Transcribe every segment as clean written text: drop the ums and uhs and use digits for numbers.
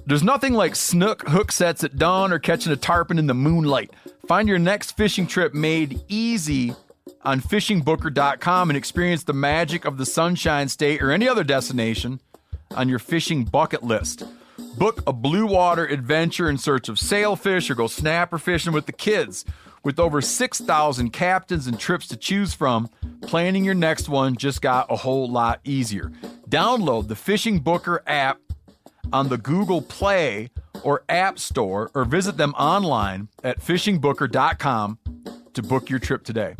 There's nothing like snook hook sets at dawn or catching a tarpon in the moonlight. Find your next fishing trip made easy on fishingbooker.com and experience the magic of the Sunshine State or any other destination on your fishing bucket list. Book a blue water adventure in search of sailfish or go snapper fishing with the kids. With over 6,000 captains and trips to choose from, planning your next one just got a whole lot easier. Download the Fishing Booker app on the Google Play or App Store, or visit them online at fishingbooker.com to book your trip today.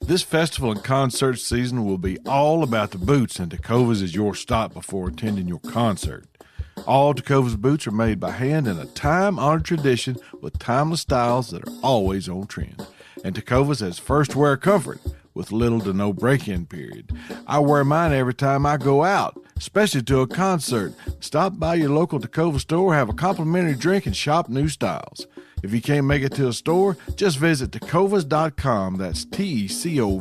This festival and concert season will be all about the boots, and Tecovas is your stop before attending your concert. All Tecovas boots are made by hand in a time-honored tradition with timeless styles that are always on trend. And Tecovas has first wear comfort with little to no break-in period. I wear mine every time I go out, especially to a concert. Stop by your local Tecovas store, have a complimentary drink, and shop new styles. If you can't make it to a store, just visit tecovas.com, that's TECOVAS.com,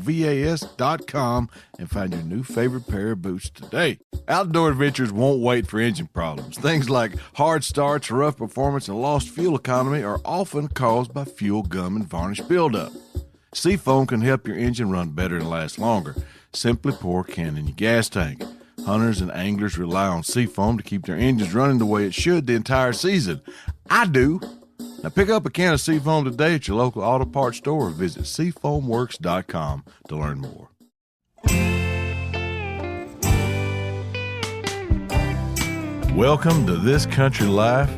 and find your new favorite pair of boots today. Outdoor adventures won't wait for engine problems. Things like hard starts, rough performance, and lost fuel economy are often caused by fuel gum and varnish buildup. Seafoam can help your engine run better and last longer. Simply pour a can in your gas tank. Hunters and anglers rely on Seafoam to keep their engines running the way it should the entire season. I do. Now pick up a can of Seafoam today at your local auto parts store or visit SeafoamWorks.com to learn more. Welcome to This Country Life.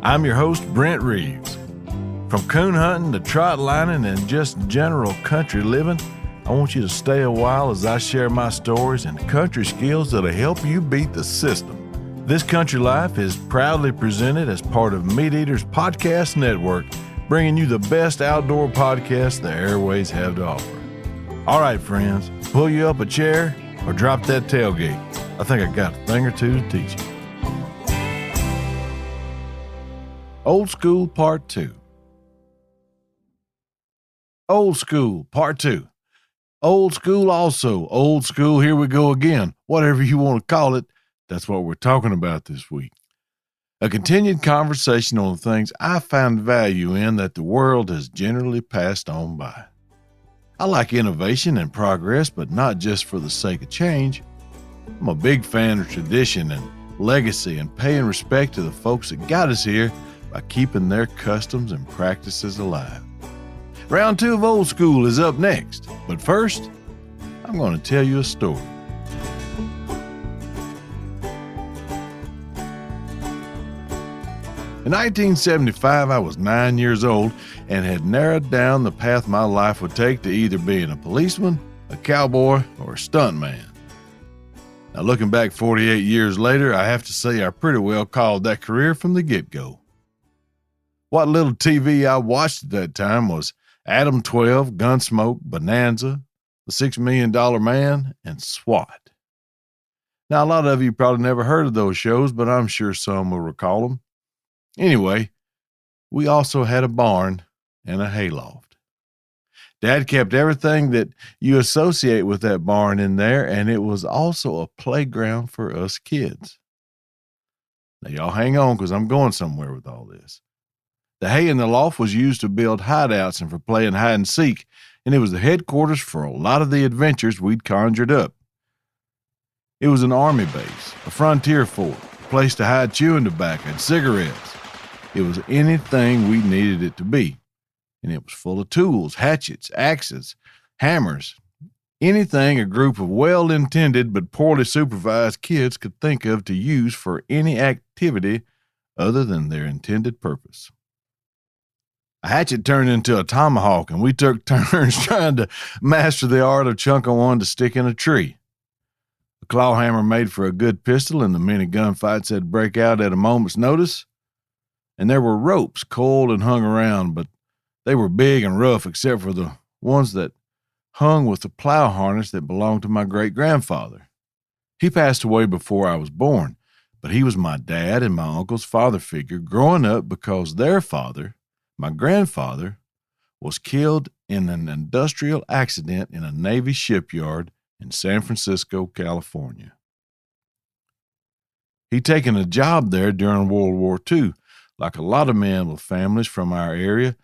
I'm your host, Brent Reeves. From coon hunting to trot lining and just general country living, I want you to stay a while as I share my stories and country skills that'll help you beat the system. This Country Life is proudly presented as part of Meat Eaters Podcast Network, bringing you the best outdoor podcasts the airways have to offer. All right, friends, pull you up a chair or drop that tailgate. I think I got a thing or two to teach you. Old School Part 2. Old School Part 2. Old School also. Old School, here we go again. Whatever you want to call it, that's what we're talking about this week. A continued conversation on things I find value in that the world has generally passed on by. I like innovation and progress, but not just for the sake of change. I'm a big fan of tradition and legacy and paying respect to the folks that got us here by keeping their customs and practices alive. Round 2 of Old School is up next, but first, I'm going to tell you a story. In 1975, I was 9 years old and had narrowed down the path my life would take to either being a policeman, a cowboy, or a stuntman. Now, looking back 48 years later, I have to say I pretty well called that career from the get-go. What little TV I watched at that time was Adam 12, Gunsmoke, Bonanza, The $6 Million Man, and SWAT. Now, a lot of you probably never heard of those shows, but I'm sure some will recall them. Anyway, we also had a barn and a hayloft. Dad kept everything that you associate with that barn in there, and it was also a playground for us kids. Now, y'all hang on, because I'm going somewhere with all this. The hay in the loft was used to build hideouts and for playing hide and seek, and it was the headquarters for a lot of the adventures we'd conjured up. It was an army base, a frontier fort, a place to hide chewing tobacco and cigarettes. It was anything we needed it to be, and it was full of tools, hatchets, axes, hammers, anything a group of well-intended but poorly supervised kids could think of to use for any activity other than their intended purpose. A hatchet turned into a tomahawk, and we took turns trying to master the art of chunking one to stick in a tree. A claw hammer made for a good pistol, and the many gunfights that'd break out at a moment's notice. And there were ropes coiled and hung around, but they were big and rough except for the ones that hung with the plow harness that belonged to my great-grandfather. He passed away before I was born, but he was my dad and my uncle's father figure growing up because their father, my grandfather, was killed in an industrial accident in a Navy shipyard in San Francisco, California. He'd taken a job there during World War II. Like a lot of men with families from our area,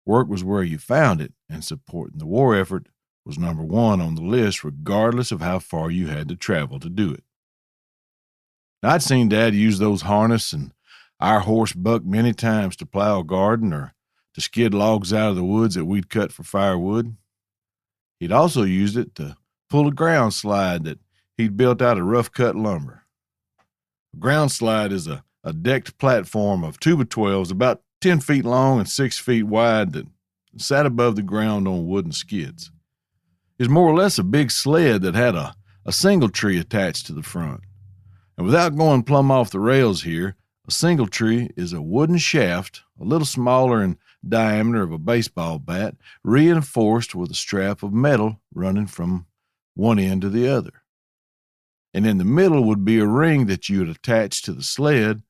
work was where you found it, and supporting the war effort was number one on the list, regardless of how far you had to travel to do it. Now, I'd seen Dad use those harness and our horse buck many times to plow a garden or to skid logs out of the woods that we'd cut for firewood. He'd also used it to pull a ground slide that he'd built out of rough-cut lumber. A ground slide is a decked platform of 2x12s about 10 feet long and 6 feet wide that sat above the ground on wooden skids. It was more or less a big sled that had a single tree attached to the front. And without going plumb off the rails here, a single tree is a wooden shaft, a little smaller in diameter of a baseball bat, reinforced with a strap of metal running from one end to the other. And in the middle would be a ring that you would attach to the sled,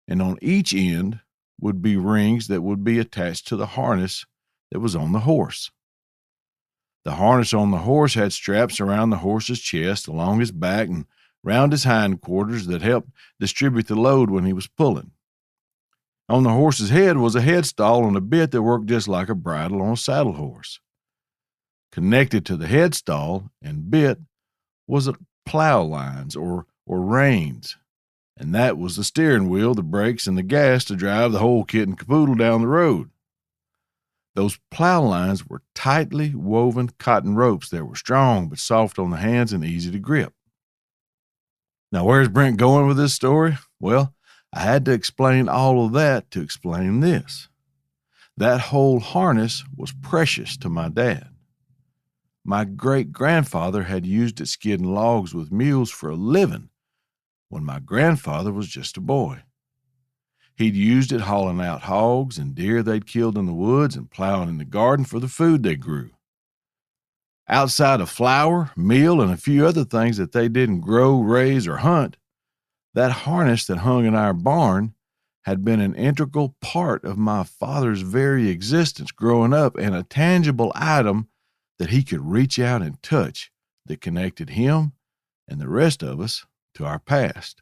and on each end would be rings that would be attached to the harness that was on the horse. The harness on the horse had straps around the horse's chest, along his back, and round his hindquarters that helped distribute the load when he was pulling. On the horse's head was a headstall and a bit that worked just like a bridle on a saddle horse. Connected to the headstall and bit was a plow lines or reins, and that was the steering wheel, the brakes, and the gas to drive the whole kit and caboodle down the road. Those plow lines were tightly woven cotton ropes that were strong but soft on the hands and easy to grip. Now, where's Brent going with this story? Well, I had to explain all of that to explain this. That whole harness was precious to my dad. My great-grandfather had used it skidding logs with mules for a living when my grandfather was just a boy. He'd used it hauling out hogs and deer they'd killed in the woods and plowing in the garden for the food they grew. Outside of flour, meal, and a few other things that they didn't grow, raise, or hunt, that harness that hung in our barn had been an integral part of my father's very existence growing up, and a tangible item that he could reach out and touch that connected him and the rest of us to our past.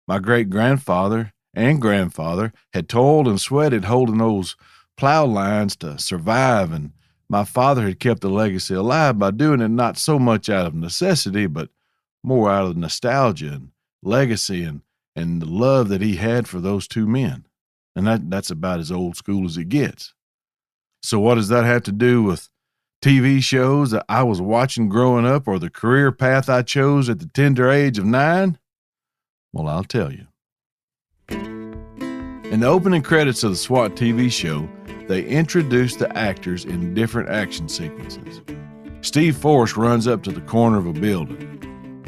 My great-grandfather and grandfather had toiled and sweated holding those plow lines to survive, and my father had kept the legacy alive by doing it not so much out of necessity, but more out of nostalgia and legacy and the love that he had for those two men. And that's about as old school as it gets. So what does that have to do with TV shows that I was watching growing up or the career path I chose at the tender age of 9? Well, I'll tell you. In the opening credits of the SWAT TV show, they introduced the actors in different action sequences. Steve Forrest runs up to the corner of a building.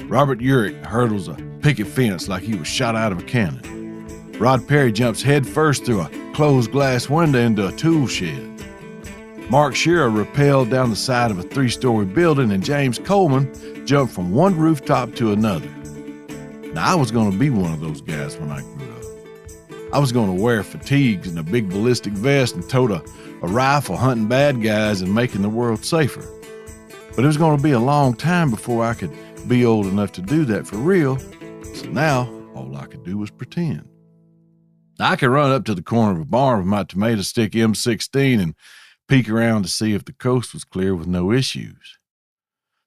Robert Urich hurdles a picket fence like he was shot out of a cannon. Rod Perry jumps headfirst through a closed glass window into a tool shed. Mark Shearer rappelled down the side of a 3-story building, and James Coleman jumped from one rooftop to another. Now, I was going to be one of those guys when I grew up. I was going to wear fatigues and a big ballistic vest and tote a rifle hunting bad guys and making the world safer. But it was going to be a long time before I could be old enough to do that for real, so now all I could do was pretend. I could run up to the corner of a barn with my tomato stick M16 and peek around to see if the coast was clear with no issues.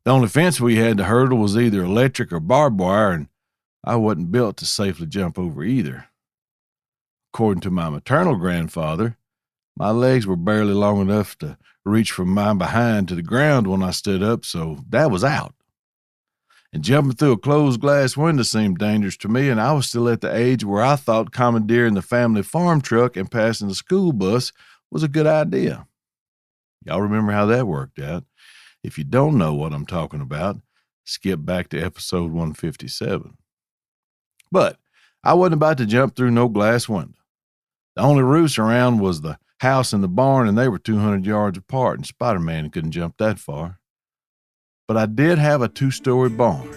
The only fence we had to hurdle was either electric or barbed wire, and I wasn't built to safely jump over either. According to my maternal grandfather, my legs were barely long enough to reach from my behind to the ground when I stood up, so that was out. And jumping through a closed glass window seemed dangerous to me, and I was still at the age where I thought commandeering the family farm truck and passing the school bus was a good idea. Y'all remember how that worked out? If you don't know what I'm talking about, skip back to episode 157. But I wasn't about to jump through no glass window. The only roofs around was the house and the barn, and they were 200 yards apart, and Spider-Man couldn't jump that far. But I did have a 2-story barn.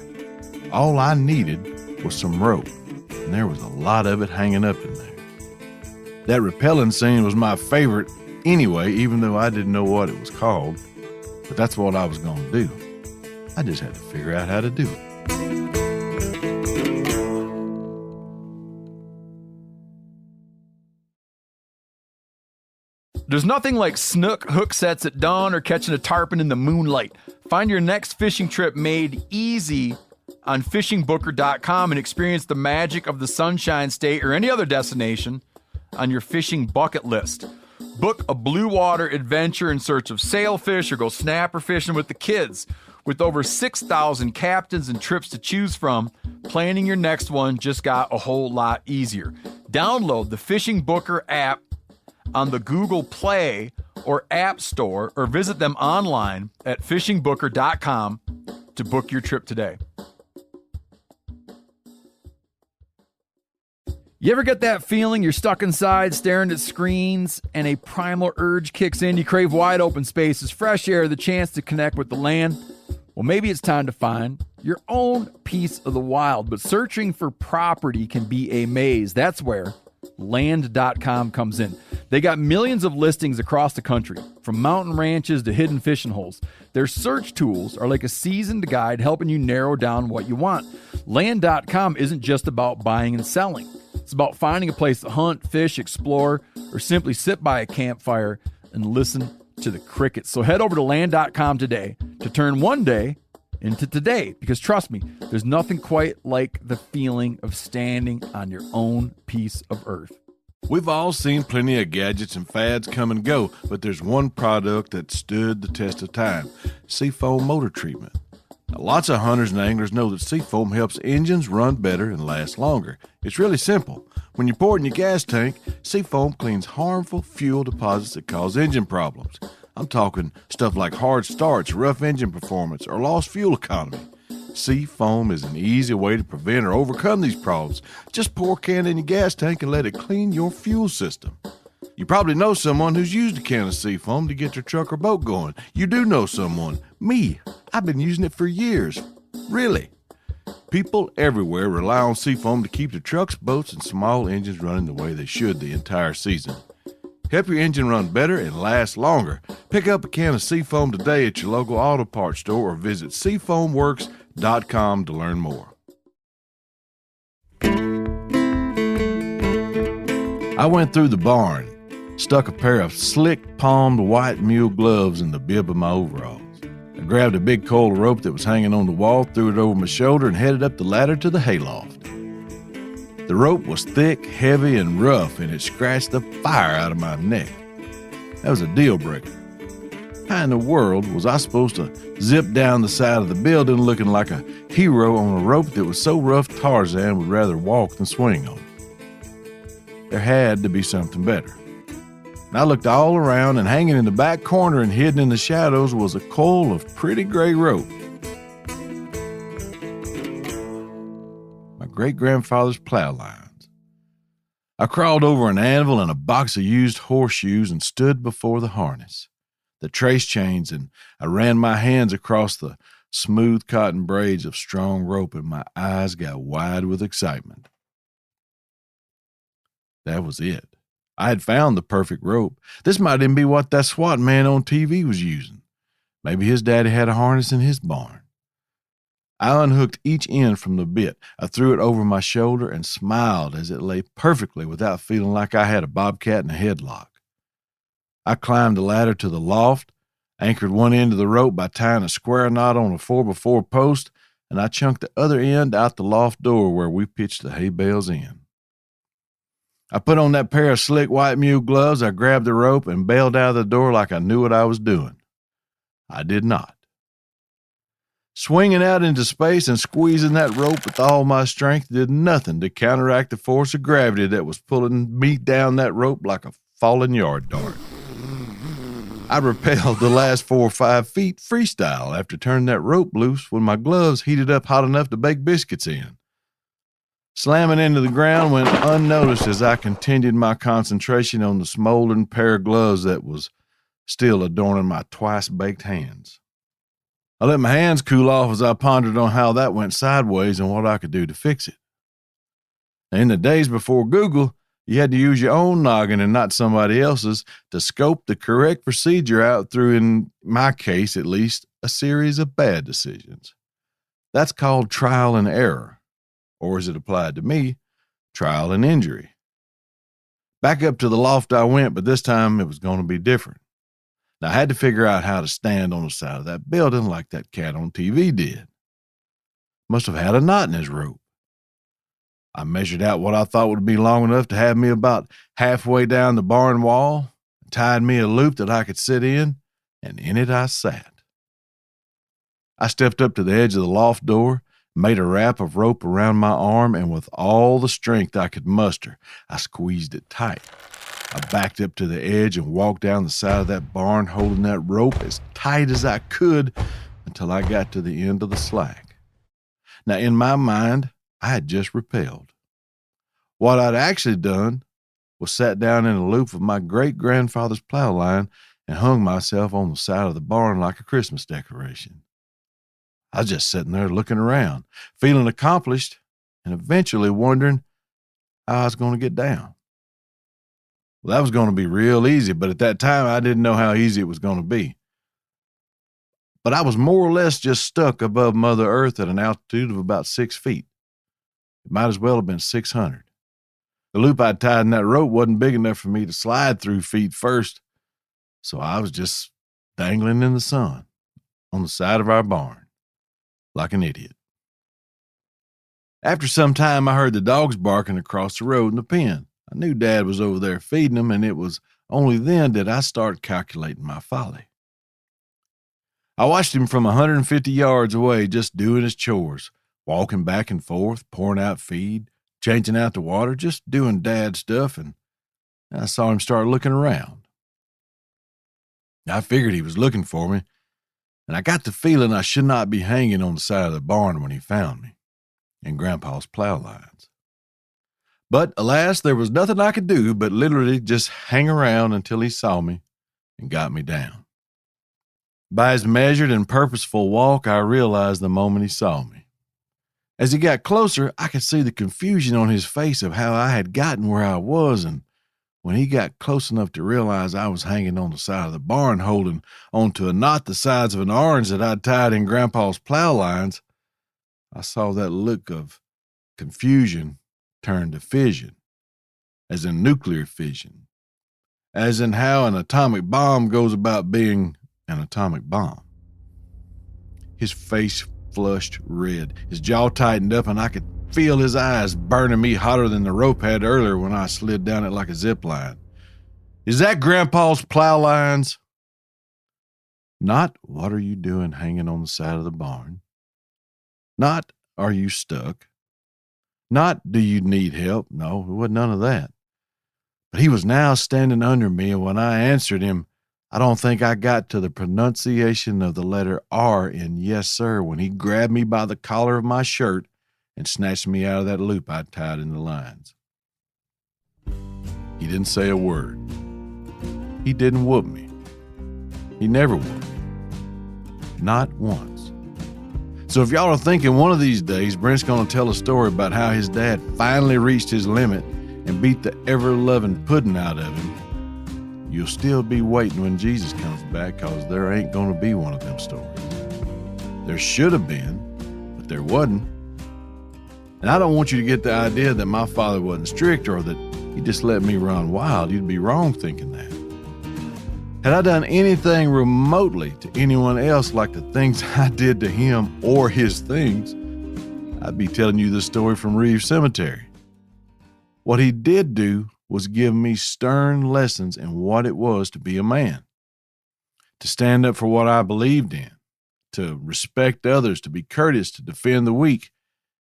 All I needed was some rope, and there was a lot of it hanging up in there. That rappelling scene was my favorite anyway, even though I didn't know what it was called. But that's what I was going to do. I just had to figure out how to do it. There's nothing like snook hook sets at dawn or catching a tarpon in the moonlight. Find your next fishing trip made easy on fishingbooker.com and experience the magic of the Sunshine State or any other destination on your fishing bucket list. Book a blue water adventure in search of sailfish or go snapper fishing with the kids. With over 6,000 captains and trips to choose from, planning your next one just got a whole lot easier. Download the Fishing Booker app on the Google Play or App Store or visit them online at fishingbooker.com to book your trip today. You ever get that feeling you're stuck inside staring at screens and a primal urge kicks in? You crave wide open spaces, fresh air, the chance to connect with the land. Well, maybe it's time to find your own piece of the wild, but searching for property can be a maze. That's where Land.com comes in. They got millions of listings across the country, from mountain ranches to hidden fishing holes. Their search tools are like a seasoned guide helping you narrow down what you want. Land.com isn't just about buying and selling. It's about finding a place to hunt, fish, explore, or simply sit by a campfire and listen to the crickets. So head over to Land.com today to turn one day into today, because trust me, there's nothing quite like the feeling of standing on your own piece of earth. We've all seen plenty of gadgets and fads come and go, but there's one product that stood the test of time: Seafoam motor treatment. Now, lots of hunters and anglers know that Seafoam helps engines run better and last longer. It's really simple. When you pour it in your gas tank, Seafoam cleans harmful fuel deposits that cause engine problems. I'm talking stuff like hard starts, rough engine performance, or lost fuel economy. Seafoam is an easy way to prevent or overcome these problems. Just pour a can in your gas tank and let it clean your fuel system. You probably know someone who's used a can of Seafoam to get their truck or boat going. You do know someone. Me. I've been using it for years. Really. People everywhere rely on Seafoam to keep their trucks, boats, and small engines running the way they should the entire season. Help your engine run better and last longer. Pick up a can of Seafoam today at your local auto parts store or visit SeafoamWorks.com to learn more. I went through the barn, stuck a pair of slick-palmed white mule gloves in the bib of my overalls. I grabbed a big coil of rope that was hanging on the wall, threw it over my shoulder, and headed up the ladder to the hayloft. The rope was thick, heavy, and rough, and it scratched the fire out of my neck. That was a deal breaker. How in the world was I supposed to zip down the side of the building looking like a hero on a rope that was so rough Tarzan would rather walk than swing on? There had to be something better. And I looked all around, and hanging in the back corner and hidden in the shadows was a coil of pretty gray rope. My great-grandfather's plow lines. I crawled over an anvil and a box of used horseshoes and stood before the harness, the trace chains, and I ran my hands across the smooth cotton braids of strong rope, and my eyes got wide with excitement. That was it. I had found the perfect rope. This might even be what that SWAT man on TV was using. Maybe his daddy had a harness in his barn. I unhooked each end from the bit. I threw it over my shoulder and smiled as it lay perfectly without feeling like I had a bobcat in a headlock. I climbed the ladder to the loft, anchored one end of the rope by tying a square knot on a 4x4 post, and I chunked the other end out the loft door where we pitched the hay bales in. I put on that pair of slick white mule gloves, I grabbed the rope, and bailed out of the door like I knew what I was doing. I did not. Swinging out into space and squeezing that rope with all my strength did nothing to counteract the force of gravity that was pulling me down that rope like a falling yard dart. I rappelled the last 4 or 5 feet freestyle after turning that rope loose when my gloves heated up hot enough to bake biscuits in. Slamming into the ground went unnoticed as I continued my concentration on the smoldering pair of gloves that was still adorning my twice-baked hands. I let my hands cool off as I pondered on how that went sideways and what I could do to fix it. In the days before Google, you had to use your own noggin and not somebody else's to scope the correct procedure out through, in my case at least, a series of bad decisions. That's called trial and error. Or as it applied to me, trial and injury. Back up to the loft I went, but this time it was going to be different. Now, I had to figure out how to stand on the side of that building like that cat on TV did. Must have had a knot in his rope. I measured out what I thought would be long enough to have me about halfway down the barn wall, tied me a loop that I could sit in, and in it I sat. I stepped up to the edge of the loft door, made a wrap of rope around my arm, and with all the strength I could muster, I squeezed it tight. I backed up to the edge and walked down the side of that barn holding that rope as tight as I could until I got to the end of the slack. Now, in my mind, I had just rappelled. What I'd actually done was sat down in a loop of my great-grandfather's plow line and hung myself on the side of the barn like a Christmas decoration. I was just sitting there looking around, feeling accomplished, and eventually wondering how I was going to get down. Well, that was going to be real easy, but at that time, I didn't know how easy it was going to be. But I was more or less just stuck above Mother Earth at an altitude of about 6 feet. It might as well have been 600. The loop I'd tied in that rope wasn't big enough for me to slide through feet first, so I was just dangling in the sun on the side of our barn, like an idiot. After some time, I heard the dogs barking across the road in the pen. I knew Dad was over there feeding them, and it was only then that I started calculating my folly. I watched him from 150 yards away just doing his chores, walking back and forth, pouring out feed, changing out the water, just doing Dad stuff, and I saw him start looking around. I figured he was looking for me, and I got the feeling I should not be hanging on the side of the barn when he found me, in Grandpa's plow lines. But alas, there was nothing I could do but literally just hang around until he saw me and got me down. By his measured and purposeful walk, I realized the moment he saw me. As he got closer, I could see the confusion on his face of how I had gotten where I was, and when he got close enough to realize I was hanging on the side of the barn holding onto a knot the size of an orange that I'd tied in Grandpa's plow lines, I saw that look of confusion turn to fission, as in nuclear fission, as in how an atomic bomb goes about being an atomic bomb. His face flushed red, his jaw tightened up, and I could feel his eyes burning me hotter than the rope had earlier when I slid down it like a zip line. Is that Grandpa's plow lines? Not, what are you doing hanging on the side of the barn? Not, are you stuck? Not, do you need help? No, it wasn't none of that. But he was now standing under me, and when I answered him, I don't think I got to the pronunciation of the letter R in yes, sir, when he grabbed me by the collar of my shirt and snatched me out of that loop I'd tied in the lines. He didn't say a word. He didn't whoop me. He never whooped me. Not once. So if y'all are thinking one of these days Brent's going to tell a story about how his dad finally reached his limit and beat the ever-loving pudding out of him, you'll still be waiting when Jesus comes back, because there ain't going to be one of them stories. There should have been, but there wasn't. And I don't want you to get the idea that my father wasn't strict or that he just let me run wild. You'd be wrong thinking that. Had I done anything remotely to anyone else like the things I did to him or his things, I'd be telling you this story from Reeves Cemetery. What he did do was give me stern lessons in what it was to be a man, to stand up for what I believed in, to respect others, to be courteous, to defend the weak,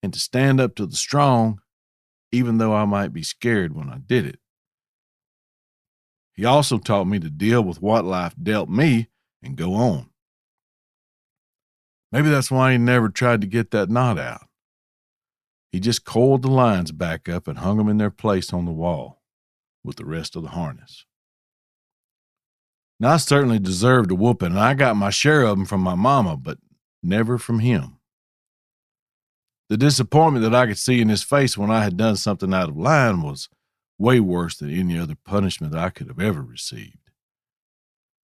and to stand up to the strong, even though I might be scared when I did it. He also taught me to deal with what life dealt me and go on. Maybe that's why he never tried to get that knot out. He just coiled the lines back up and hung them in their place on the wall with the rest of the harness. Now, I certainly deserved a whooping, and I got my share of them from my mama, but never from him. The disappointment that I could see in his face when I had done something out of line was way worse than any other punishment I could have ever received.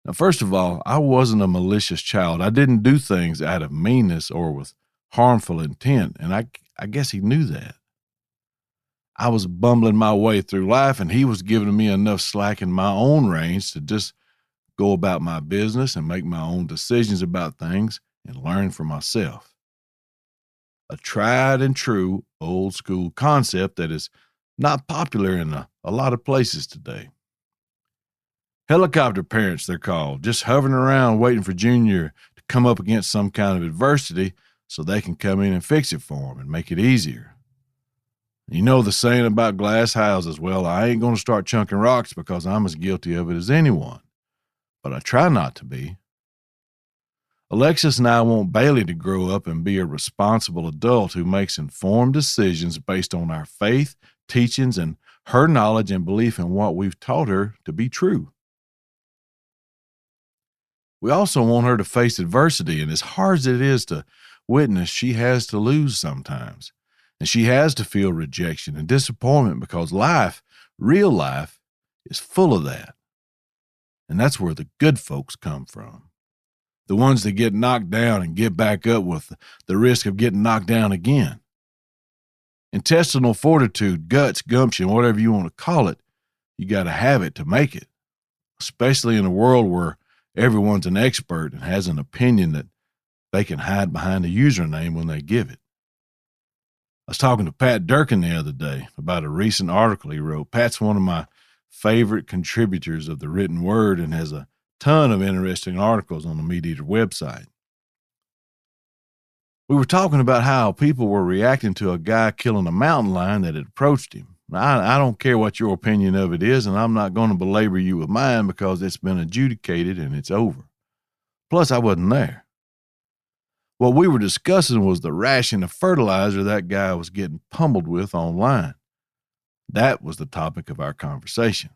Now, first of all, I wasn't a malicious child. I didn't do things out of meanness or with harmful intent, and I guess he knew that. I was bumbling my way through life, and he was giving me enough slack in my own reins to just go about my business and make my own decisions about things and learn for myself. A tried and true old school concept that is not popular in a lot of places today. Helicopter parents, they're called, just hovering around waiting for Junior to come up against some kind of adversity so they can come in and fix it for him and make it easier. You know the saying about glass houses. Well, I ain't going to start chunking rocks because I'm as guilty of it as anyone, but I try not to be. Alexis and I want Bailey to grow up and be a responsible adult who makes informed decisions based on our faith, teachings, and her knowledge and belief in what we've taught her to be true. We also want her to face adversity, and as hard as it is to witness, she has to lose sometimes. And she has to feel rejection and disappointment because life, real life, is full of that. And that's where the good folks come from. The ones that get knocked down and get back up with the risk of getting knocked down again. Intestinal fortitude, guts, gumption, whatever you want to call it, you got to have it to make it, especially in a world where everyone's an expert and has an opinion that they can hide behind a username when they give it. I was talking to Pat Durkin the other day about a recent article he wrote. Pat's one of my favorite contributors of the written word and has a ton of interesting articles on the Meat Eater website. We were talking about how people were reacting to a guy killing a mountain lion that had approached him. I don't care what your opinion of it is, and I'm not going to belabor you with mine because it's been adjudicated and it's over. Plus, I wasn't there. What we were discussing was the ration of fertilizer that guy was getting pummeled with online. That was the topic of our conversation.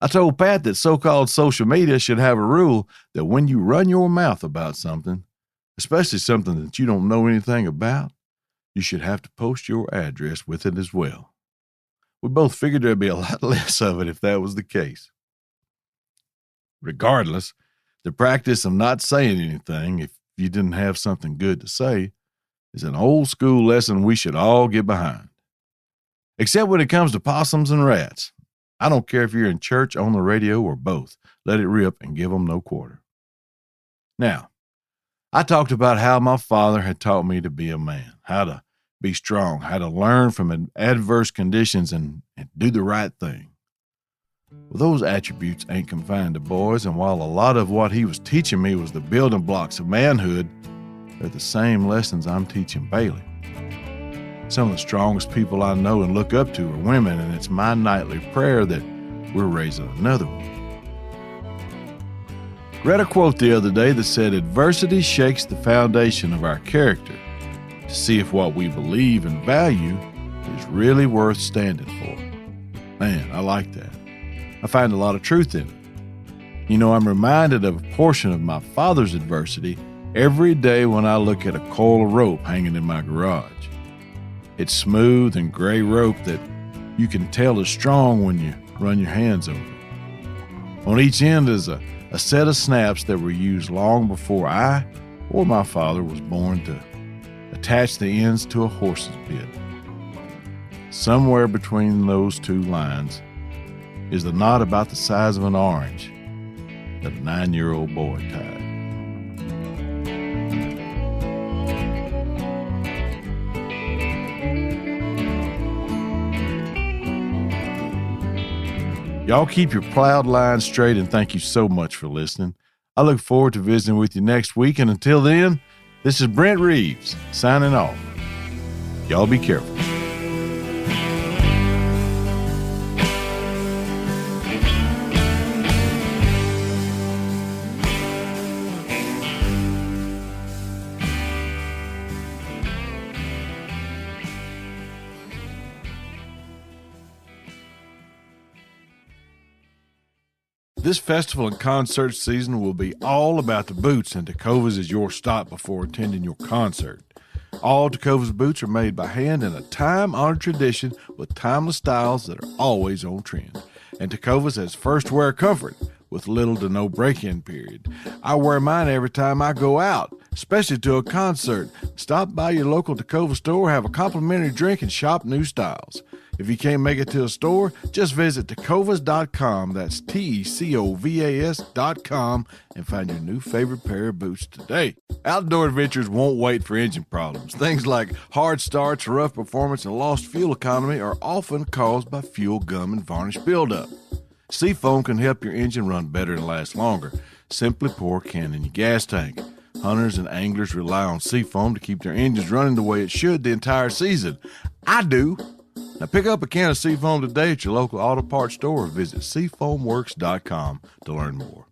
I told Pat that so-called social media should have a rule that when you run your mouth about something, especially something that you don't know anything about, you should have to post your address with it as well. We both figured there'd be a lot less of it if that was the case. Regardless, the practice of not saying anything if you didn't have something good to say is an old school lesson we should all get behind. Except when it comes to possums and rats. I don't care if you're in church, on the radio, or both. Let it rip and give them no quarter. Now, I talked about how my father had taught me to be a man, how to be strong, how to learn from adverse conditions and do the right thing. Well, those attributes ain't confined to boys, and while a lot of what he was teaching me was the building blocks of manhood, they're the same lessons I'm teaching Bailey. Some of the strongest people I know and look up to are women, and it's my nightly prayer that we're raising another one. Read a quote the other day that said, "Adversity shakes the foundation of our character to see if what we believe and value is really worth standing for." Man, I like that. I find a lot of truth in it. You know, I'm reminded of a portion of my father's adversity every day when I look at a coil of rope hanging in my garage. It's smooth and gray rope that you can tell is strong when you run your hands over it. On each end is a set of snaps that were used long before I or my father was born to attach the ends to a horse's bit. Somewhere between those two lines is the knot about the size of an orange that a 9-year-old boy tied. Y'all keep your plowed lines straight, and thank you so much for listening. I look forward to visiting with you next week, and until then, this is Brent Reeves signing off. Y'all be careful. This festival and concert season will be all about the boots, and Tecovas is your stop before attending your concert. All Tecovas boots are made by hand in a time-honored tradition with timeless styles that are always on trend. And Tecovas has first wear comfort with little to no break-in period. I wear mine every time I go out, especially to a concert. Stop by your local Tecovas store, have a complimentary drink, and shop new styles. If you can't make it to a store, just visit tecovas.com, that's TECOVAS.com, and find your new favorite pair of boots today. Outdoor adventures won't wait for engine problems. Things like hard starts, rough performance, and lost fuel economy are often caused by fuel gum and varnish buildup. Seafoam can help your engine run better and last longer. Simply pour a can in your gas tank. Hunters and anglers rely on Seafoam to keep their engines running the way it should the entire season. I do. Now pick up a can of Seafoam today at your local auto parts store or visit SeafoamWorks.com to learn more.